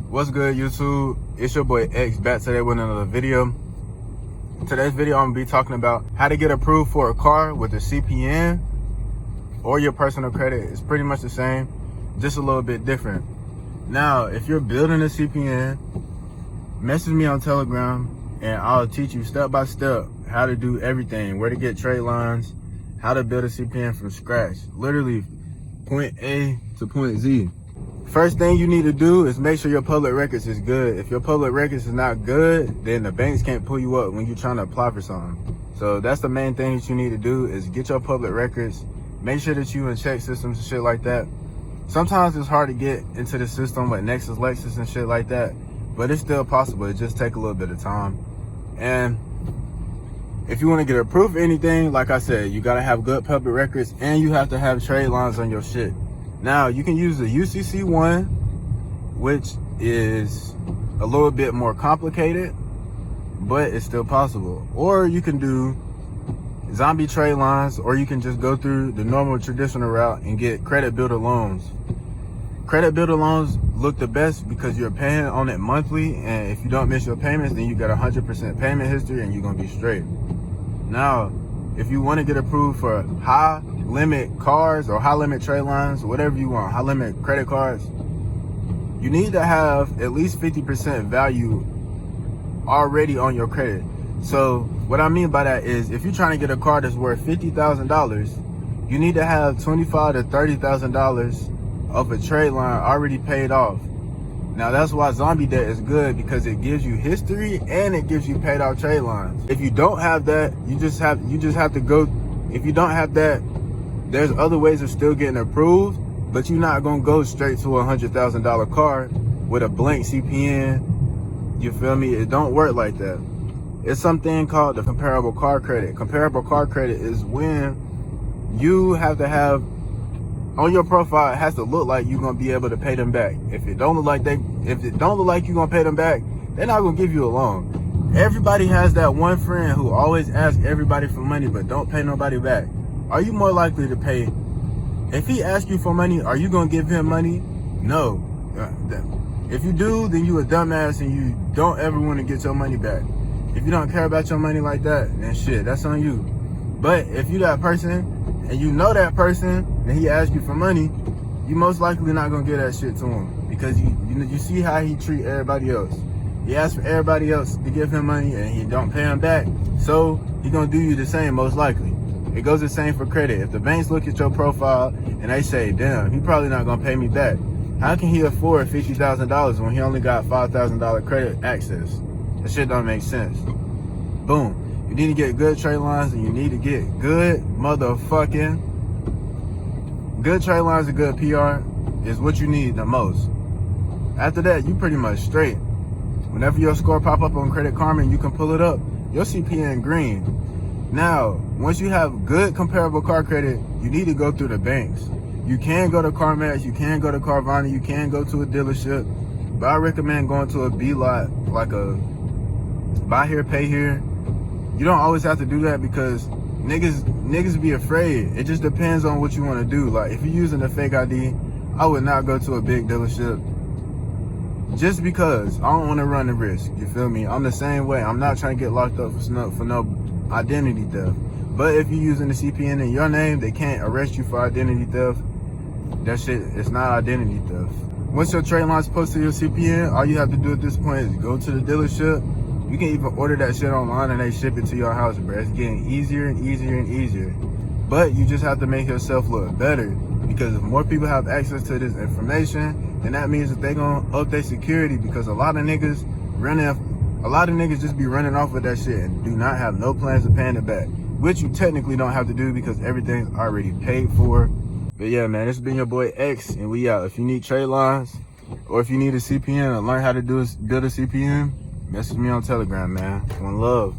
What's good, YouTube? It's your boy X back today with another video. Today's video I'm gonna be talking about how to get approved for a car with a CPN or your personal credit. It's pretty much the same, just a little bit different. Now, if you're building a CPN, message me on Telegram and I'll teach you step by step how to do everything, where to get trade lines, how to build a CPN from scratch, literally point A to point Z. First thing you need to do is make sure your public records is good. If your public records is not good, then the banks can't pull you up when you're trying to apply for something. So that's the main thing that you need to do, is get your public records. Make sure that you in check systems and shit like that. Sometimes it's hard to get into the system with Nexus, Lexus and shit like that, but it's still possible. It just take a little bit of time. And if you want to get approved for anything, like I said, you got to have good public records and you have to have trade lines on your shit. Now, you can use the UCC1, which is a little bit more complicated, but it's still possible. Or you can do zombie trade lines, or you can just go through the normal traditional route and get credit builder loans. Credit builder loans look the best because you're paying on it monthly, and if you don't miss your payments, then you got 100% payment history and you're gonna be straight. Now, if you want to get approved for high limit cars or high limit trade lines, whatever you want, high limit credit cards, you need to have at least 50% value already on your credit. So what I mean by that is, if you're trying to get a car that's worth $50,000, you need to have $25,000 to $30,000 of a trade line already paid off. Now that's why zombie debt is good, because it gives you history and it gives you paid off trade lines. If you don't have that, you just have to go. If you don't have that, there's other ways of still getting approved, but you're not gonna go straight to a $100,000 car with a blank CPN. You feel me? It don't work like that. It's something called the comparable car credit. Comparable car credit is when you have to have on your profile, it has to look like you're gonna be able to pay them back. If it don't look like you're gonna pay them back, they're not gonna give you a loan. Everybody has that one friend who always asks everybody for money but don't pay nobody back. Are you more likely to pay? If he asks you for money, are you gonna give him money? No. If you do, then you a dumbass and you don't ever want to get your money back. If you don't care about your money like that, then shit, that's on you. But if you that person and you know that person and he asks you for money, you most likely not gonna give that shit to him, because you see how he treat everybody else. He asks for everybody else to give him money and he don't pay him back, so he gonna do you the same most likely. It goes the same for credit. If the banks look at your profile and they say, damn, he probably not gonna pay me back, how can he afford $50,000 when he only got $5,000 credit access? That shit don't make sense. Boom. You need to get good trade lines, and you need to get good trade lines and good PR is what you need the most. After that, you pretty much straight. Whenever your score pop up on Credit Karma and you can pull it up, your CPN green. Now, once you have good comparable car credit, you need to go through the banks. You can go to CarMax, you can go to Carvana, you can go to a dealership, but I recommend going to a B lot, like a buy here, pay here. You don't always have to do that because niggas be afraid. It just depends on what you want to do. Like, if you're using a fake ID, I would not go to a big dealership, just because I don't want to run the risk. You feel me? I'm the same way. I'm not trying to get locked up for no identity theft. But if you're using the CPN in your name, they can't arrest you for identity theft. That shit, it's not identity theft. Once your trade line's posted to your CPN, all you have to do at this point is go to the dealership. You can even order that shit online and they ship it to your house, bro. It's getting easier and easier and easier. But you just have to make yourself look better, because if more people have access to this information, then that means that they gonna update security, because a lot of niggas just be running off with that shit and do not have no plans of paying it back, which you technically don't have to do because everything's already paid for. But yeah, man, this has been your boy X, and we out. If you need trade lines or if you need a CPN or learn how to build a CPN, message me on Telegram, man. One love.